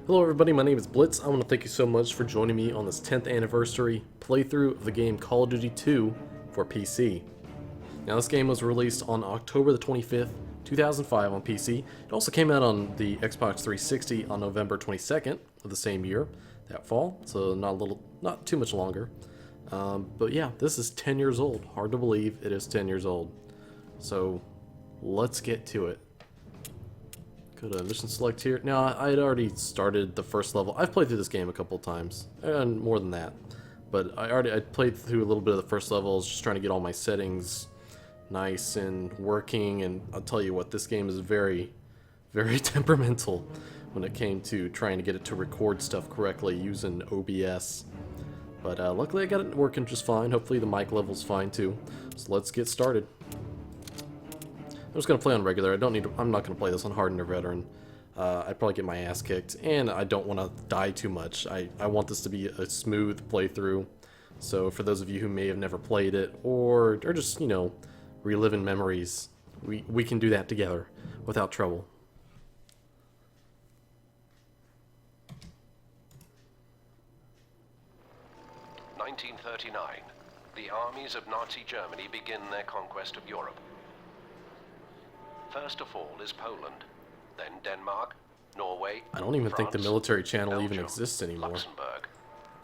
Hello everybody, my name is Blitz. I want to thank you so much for joining me on this 10th anniversary playthrough of the game Call of Duty 2 for PC. Now this game was released on October the 25th, 2005 on PC. It also came out on the Xbox 360 on November 22nd of the same year, that fall, so not too much longer. But yeah, this is 10 years old. Hard to believe it is 10 years old. So let's get to it. Go to mission select here. Now, I had already started the first level. I've played through this game a couple times, and more than that. But I played through a little bit of the first levels, just trying to get all my settings nice and working. And I'll tell you what, this game is very, very temperamental when it came to trying to get it to record stuff correctly using OBS. But luckily I got it working just fine. Hopefully the mic level's fine too. So let's get started. I'm just gonna play on regular. I'm not gonna play this on hardened or veteran. I'd probably get my ass kicked, and I don't want to die too much. I want this to be a smooth playthrough. So for those of you who may have never played it, or just, you know, reliving memories, we can do that together without trouble. (1939). The armies of Nazi Germany begin their conquest of Europe. First of all is Poland, then Denmark, Norway, I don't even think the military channel Belgium, even exists anymore. Luxembourg,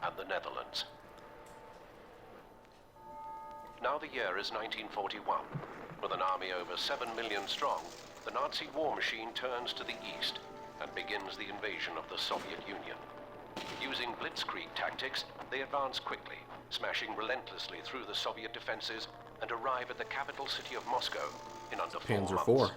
and the Netherlands. Now the year is 1941. With an army over 7 million strong, the Nazi war machine turns to the east and begins the invasion of the Soviet Union. Using blitzkrieg tactics, they advance quickly, smashing relentlessly through the Soviet defenses and arrive at the capital city of Moscow in under 4 months. Panzer IV.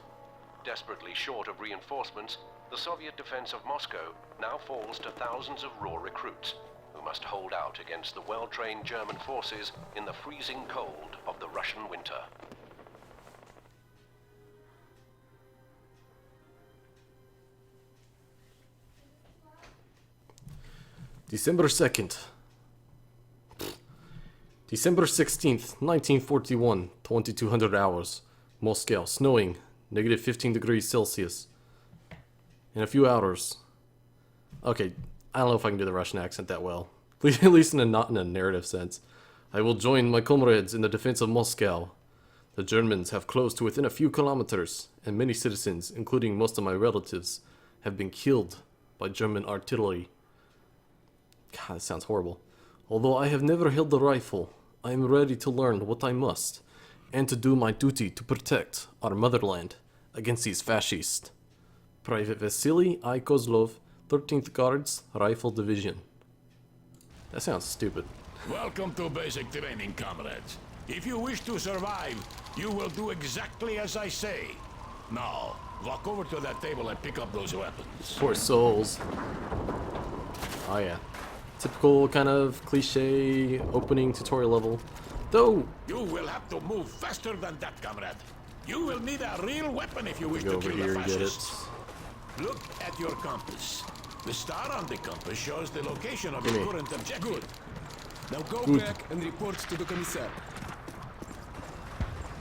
Desperately short of reinforcements, the Soviet defense of Moscow now falls to thousands of raw recruits who must hold out against the well-trained German forces in the freezing cold of the Russian winter. December 2nd. December 16th, 1941, 2200 hours. Moscow, snowing, negative 15 degrees Celsius. In a few hours. Okay, I don't know if I can do the Russian accent that well. At least not in a narrative sense. I will join my comrades in the defense of Moscow. The Germans have closed to within a few kilometers, and many citizens, including most of my relatives, have been killed by German artillery. God, that sounds horrible. Although I have never held the rifle, I am ready to learn what I must, and to do my duty to protect our motherland against these fascists. Private Vasily I. Kozlov, 13th Guards, Rifle Division. That sounds stupid. Welcome to basic training, comrades. If you wish to survive, you will do exactly as I say. Now, walk over to that table and pick up those weapons. Poor souls. Oh yeah. Typical kind of cliche opening tutorial level. Though you will have to move faster than that, comrade. You will need a real weapon if you wish to kill the fascists. Look at your compass. The star on the compass shows the location of your current objective. Good. Now go back and report to the commissar.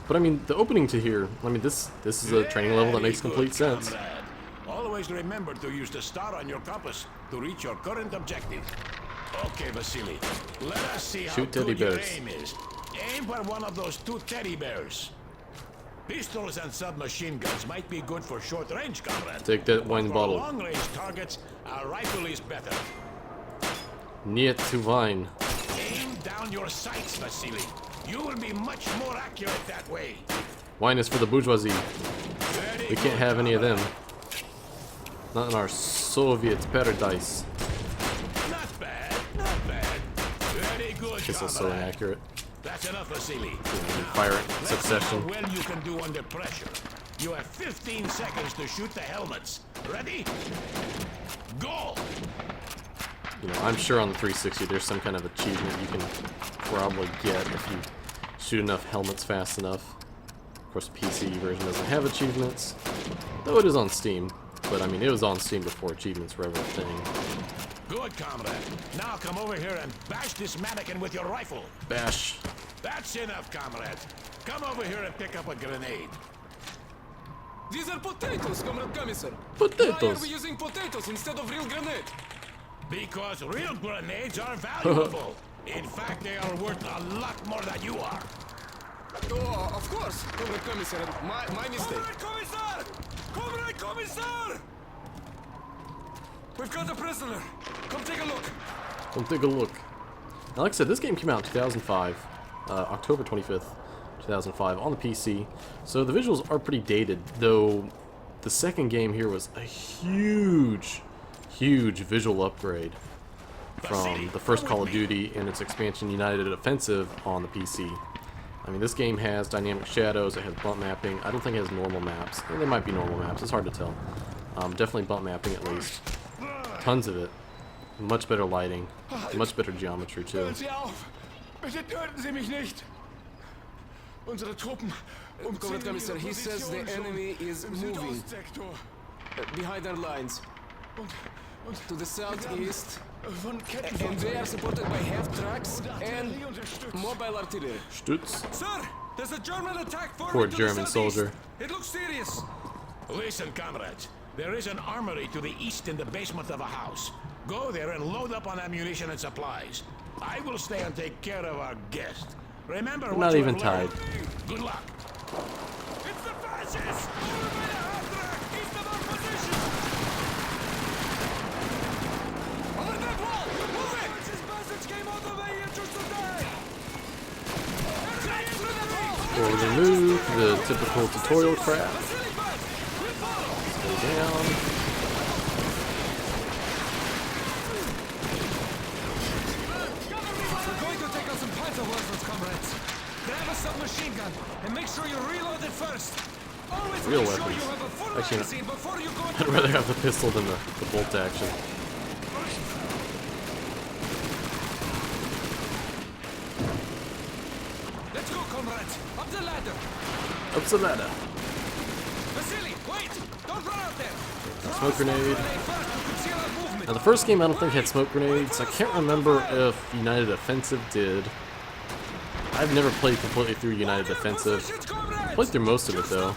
But I mean, the opening to here, I mean, this is a training level that makes complete sense. Comrade. Always remember to use the star on your compass to reach your current objective. Okay, Vasily, let us see how good your aim is. Aim for one of those 2 teddy bears. Pistols and submachine guns might be good for short range, comrade. Take that wine bottle. For long range targets, a rifle is better. Niet to wine. Aim down your sights, Vasily. You will be much more accurate that way. Wine is for the bourgeoisie. Very We can't have any of them. Not in our Soviet paradise. Not bad, not bad. Very good, This is so inaccurate. That's enough, Vasily. Fire it in succession. How well you can do under pressure. You have 15 seconds to shoot the helmets. Ready? Go! You know, I'm sure on the 360 there's some kind of achievement you can probably get if you shoot enough helmets fast enough. Of course, the PC version doesn't have achievements, though it is on Steam. But I mean, it was on Steam before achievements were ever a thing. Good, comrade. Now come over here and bash this mannequin with your rifle. Bash. That's enough, comrade. Come over here and pick up a grenade. These are potatoes, Comrade Commissar. Why are Potatoes. we using potatoes instead of real grenade? Because real grenades are valuable. In fact, they are worth a lot more than you are. Oh, of course, Comrade Commissar. My mistake. Comrade Commissar! Comrade Commissar! We've got a prisoner. Come take a look. Come take a look. Now, like I said, this game came out in 2005, October 25th, 2005, on the PC. So the visuals are pretty dated, though the second game here was a huge visual upgrade from the first Call of Duty and its expansion United Offensive on the PC. I mean, this game has dynamic shadows, it has bump mapping. I don't think it has normal maps. They might be normal maps, it's hard to tell. Definitely bump mapping at least. Tons of it. Much better lighting, much better geometry too. Hören Sie auf! Bitte töten Sie mich nicht! Unsere Truppen Comrade Commissar, he says the enemy is moving behind our lines to the southeast, and they are supported by half trucks and mobile artillery. Stutz. Sir, there's a German attack forward. Poor to the German southeast. soldier. It looks serious. Listen, comrades. There is an armory to the east in the basement of a house. Go there and load up on ammunition and supplies. I will stay and take care of our guest. Remember what Not you even have tied. learned. Good luck. It's the fascists! Over by the half-track! East of our position! Over that wall! Move it! This passage came all the way here just today! Forward and move, the typical tutorial crap. Let's go down. We're going to take out some Panzerwerfers, comrades. Grab a submachine gun and make sure you reload it first. Always Real make sure weapons. you have a full Actually, magazine before you go into I'd rather have the pistol than the bolt action. Let's go, comrades. Up the ladder. Up the ladder. Vasily, wait! Don't run out there. Smoke grenade. First to conceal our movement. Now the first game I don't think had smoke grenades. I can't remember if United Offensive did. I've never played completely through United Offensive. Played through most of it though.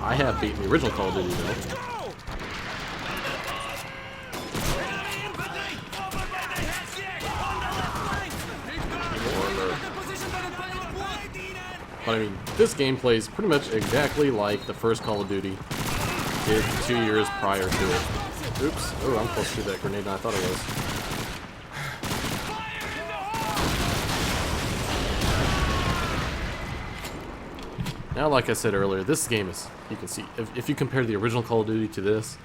I have beaten the original Call of Duty though. But I mean, this game plays pretty much exactly like the first Call of Duty did 2 years prior to it. Oops. Oh, I'm close to that grenade than I thought I was. Now, like I said earlier, this game is, you can see, if you compare the original Call of Duty to this,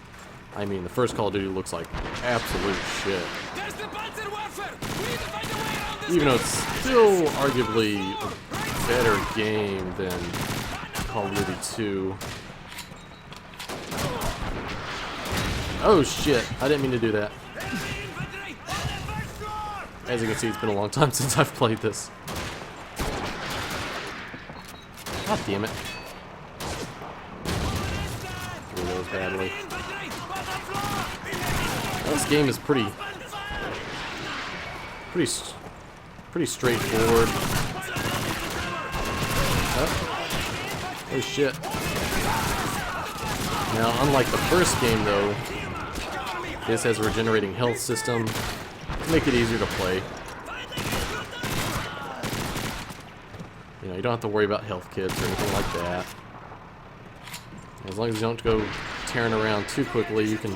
I mean, the first Call of Duty looks like absolute shit. There's the Panzerwerfer. We need to find a way around this. Even though it's still arguably a better game than Call of Duty 2. Oh shit, I didn't mean to do that. As you can see, it's been a long time since I've played this. God damn it. Threw those badly. This game is pretty straightforward. Oh shit. Now, unlike the first game though, this has a regenerating health system to make it easier to play. You know, you don't have to worry about health kits or anything like that. As long as you don't go tearing around too quickly, you can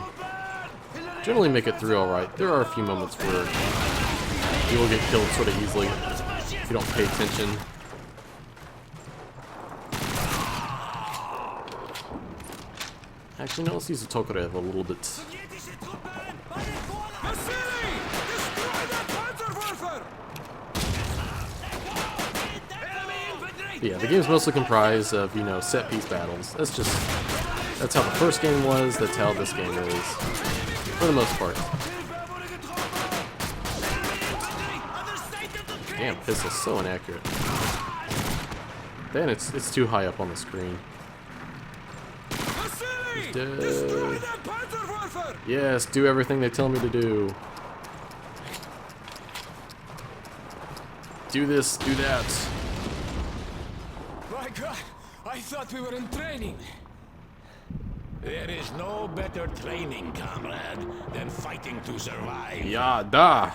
generally make it through alright. There are a few moments where you will get killed sort of easily if you don't pay attention. Actually, no, let's use the Tokarev a little bit. Yeah, the game's mostly comprised of, you know, set-piece battles. That's how the first game was, that's how this game is, for the most part. Damn, pistol's so inaccurate. Then it's too high up on the screen. He's dead. Yes, do everything they tell me to do. Do this, do that. thought we were in training. There is no better training, comrade, than fighting to survive. Yeah, da.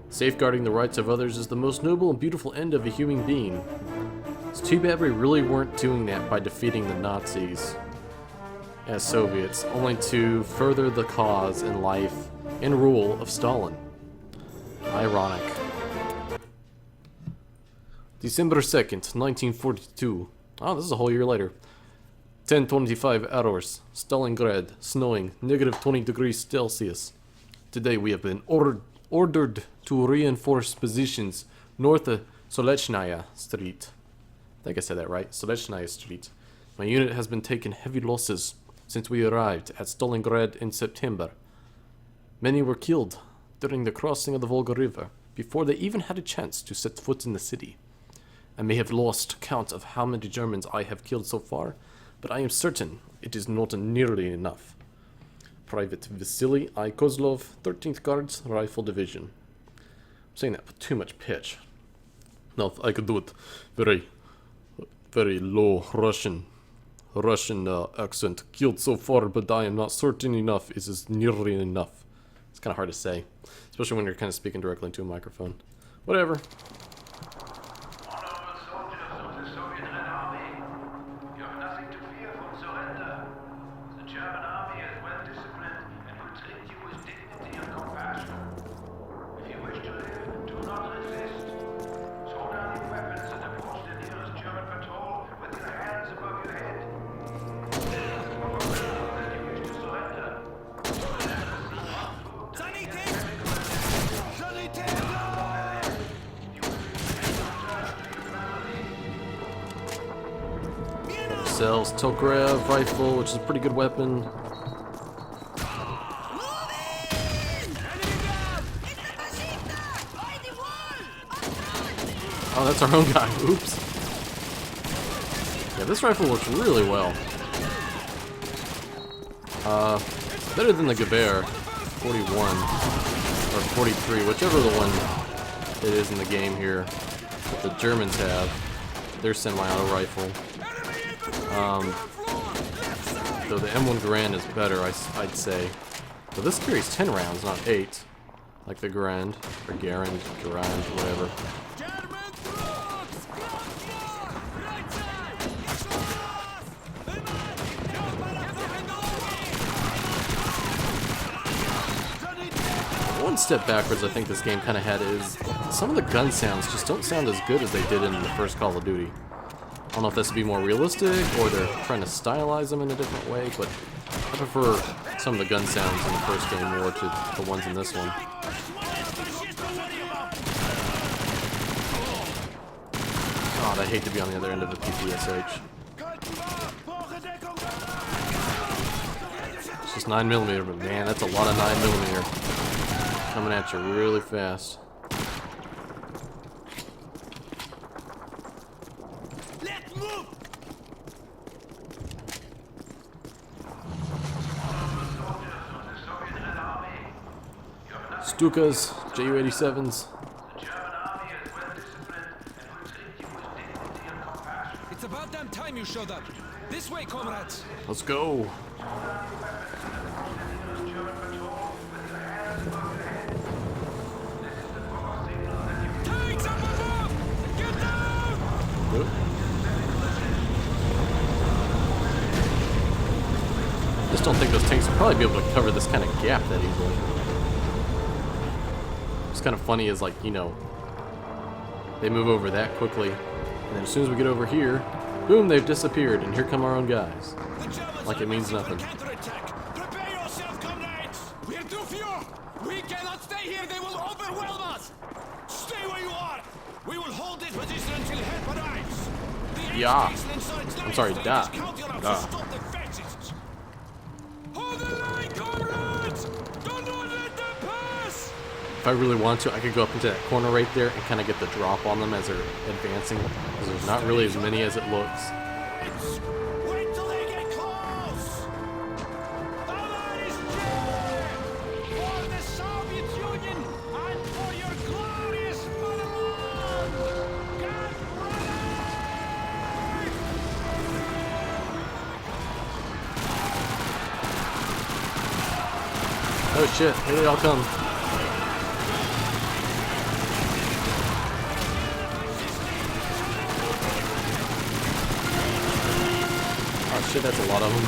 Safeguarding the rights of others is the most noble and beautiful end of a human being. It's too bad we really weren't doing that by defeating the Nazis as Soviets, only to further the cause and life and rule of Stalin. Ironic. December 2nd, 1942. Oh, this is a whole year later. 10:25 hours. Stalingrad, snowing, negative 20 degrees Celsius. Today we have been ordered to reinforce positions north of Solidifying Street. I think I said that right. Solidifying Street. My unit has been taking heavy losses since we arrived at Stalingrad in September. Many were killed during the crossing of the Volga River before they even had a chance to set foot in the city. I may have lost count of how many Germans I have killed so far, but I am certain it is not nearly enough. Private Vasily I. Kozlov, 13th Guards, Rifle Division. I'm saying that with too much pitch. No, I could do it very low Russian accent. Killed so far, but I am not certain enough is nearly enough. It's kind of hard to say, especially when you're kind of speaking directly into a microphone. Whatever. Sells Tokarev rifle, which is a pretty good weapon. Oh, that's our own guy. Oops. Yeah, this rifle works really well. Better than the Gewehr 41 or 43, whichever the one it is in the game here that the Germans have. Their semi-auto rifle. Though the M1 Garand is better, I'd say. But this carries 10 rounds, not 8. Like the Garand, or Garand, whatever. One step backwards I think this game kind of had is some of the gun sounds just don't sound as good as they did in the first Call of Duty. I don't know if this would be more realistic, or they're trying to stylize them in a different way, but I prefer some of the gun sounds in the first game more to the ones in this one. God, I hate to be on the other end of the PPSH. It's just 9mm, but man, that's a lot of 9mm coming at you really fast. Stukas, Ju-87s. It's about damn time you showed up. This way, comrades. Let's go. Tanks up above! Get down! Good. Just don't think those tanks will probably be able to cover this kind of gap that easily. What's kind of funny is, like, you know, they move over that quickly, and then as soon as we get over here, boom, they've disappeared, and here come our own guys. Like it means nothing. Prepare yourself, comrades! We're too few! We cannot stay here! They will overwhelm us! Stay where you are! We will hold this position until help arrives! Yeah. I'm sorry, da. Hold the line, comrades! Do not let them pass! If I really want to, I could go up into that corner right there and kind of get the drop on them as they're advancing, because there's not really as many as it looks. Wait till they get close! The line is jammed! For the Soviet Union and for your glorious motherland! Get ready! Oh shit, here they all come. Oh shit, that's a lot of them.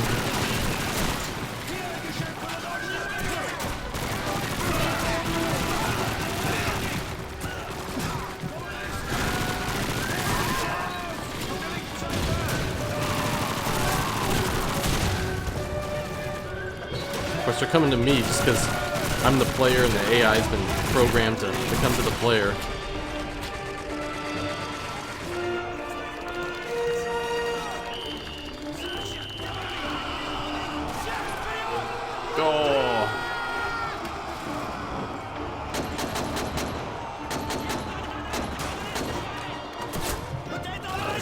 Of course, they're coming to me just because I'm the player and the AI has been programmed to come to the player. Go!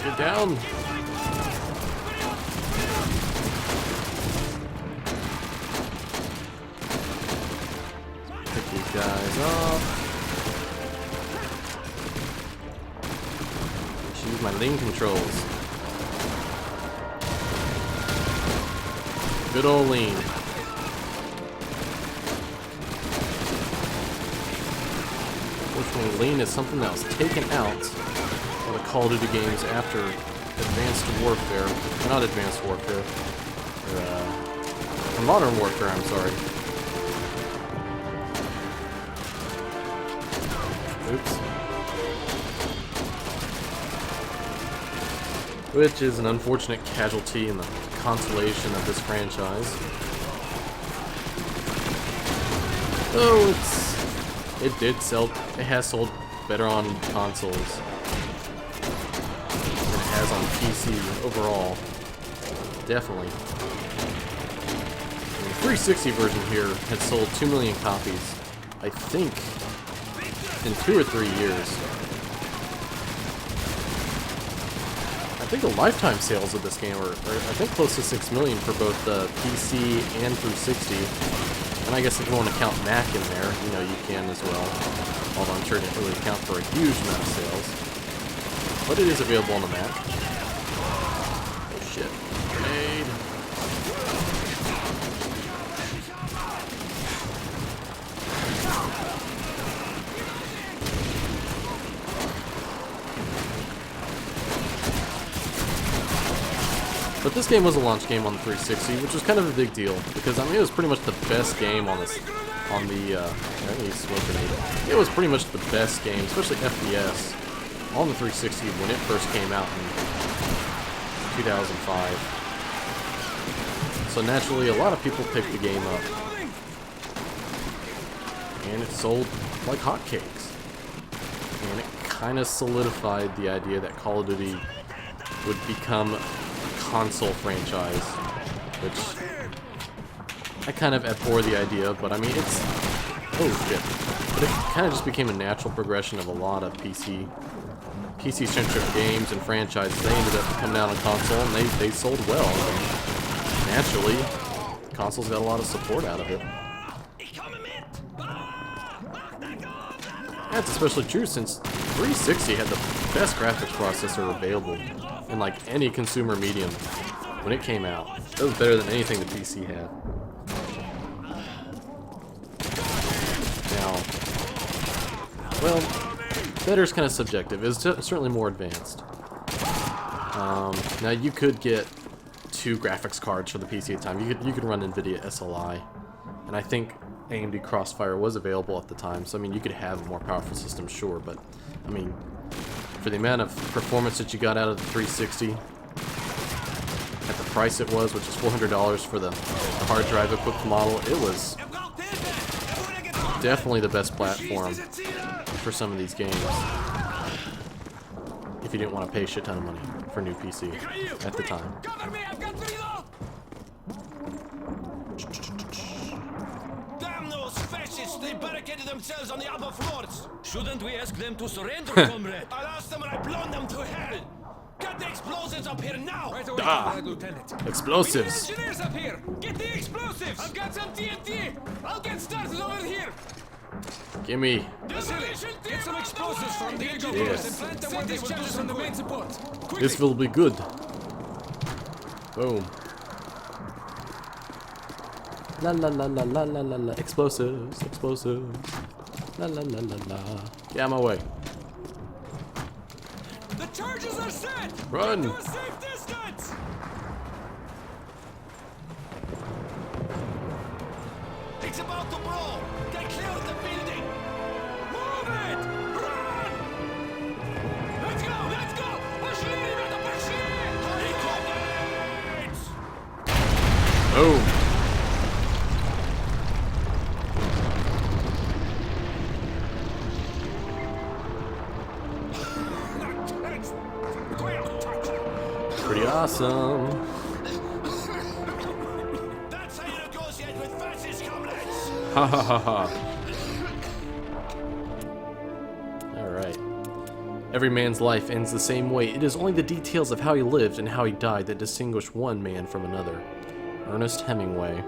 Get down! Pick these guys up. Use my lean controls. Good old lean. Unfortunately, lean is something that was taken out of the Call of Duty games after Advanced Warfare. Not Advanced Warfare. Or Modern Warfare, I'm sorry. Oops. Which is an unfortunate casualty in the consolation of this franchise. Oh, it has sold better on consoles than it has on PC overall. Definitely. The 360 version here had sold 2 million copies, I think, in 2 or 3 years. I think the lifetime sales of this game are I think close to 6 million for both the PC and 360. And I guess if you want to count Mac in there, you know, you can as well. Although I'm sure it didn't really account for a huge amount of sales. But it is available on the Mac. Oh shit. Grenade. But this game was a launch game on the 360, which was kind of a big deal because I mean it was pretty much the best game on this, I need smoke grenade. It was pretty much the best game, especially FPS, on the 360 when it first came out in 2005. So naturally, a lot of people picked the game up, and it sold like hotcakes. And it kind of solidified the idea that Call of Duty would become console franchise, which I kind of abhor the idea of, but I mean it's oh shit. But it kind of just became a natural progression of a lot of PC-centric games and franchises. They ended up coming out on console and they sold well. And naturally, consoles got a lot of support out of it. That's especially true since 360 had the best graphics processor available in like any consumer medium when it came out. It was better than anything the PC had. Now, well, better is kind of subjective. It's certainly more advanced. Now you could get 2 graphics cards for the PC at the time. You could run NVIDIA SLI, and I think AMD Crossfire was available at the time. So I mean, you could have a more powerful system, sure, but I mean, for the amount of performance that you got out of the 360, at the price it was, which is $400 for the hard drive equipped model, it was definitely the best platform for some of these games. If you didn't want to pay a shit ton of money for a new PC at the time. Damn those fascists! They barricaded themselves on the upper floors! Shouldn't we ask them to surrender, comrade? I'll ask them when I've blown them to hell! Get the explosives up here now! Right away, Lieutenant. Explosives! We need engineers up here! Get the explosives! I've got some TNT! I'll get started over here! Gimme. Get some explosives from the engineers and plant them where they will do some the main support. This will be good. Boom. La la la la la la la la. Explosives, explosives. La la la la la. Get out of my way. The charges are set! Run! Get to a safe distance! It's about to blow! They cleared the building! Move it! Run! Let's go! Let's go! Пошли, ребята, пошли! Grenades! Boom. Pretty awesome. That's how you negotiate with fascist comrades! Ha ha ha ha. Alright. Every man's life ends the same way. It is only the details of how he lived and how he died that distinguish one man from another. Ernest Hemingway.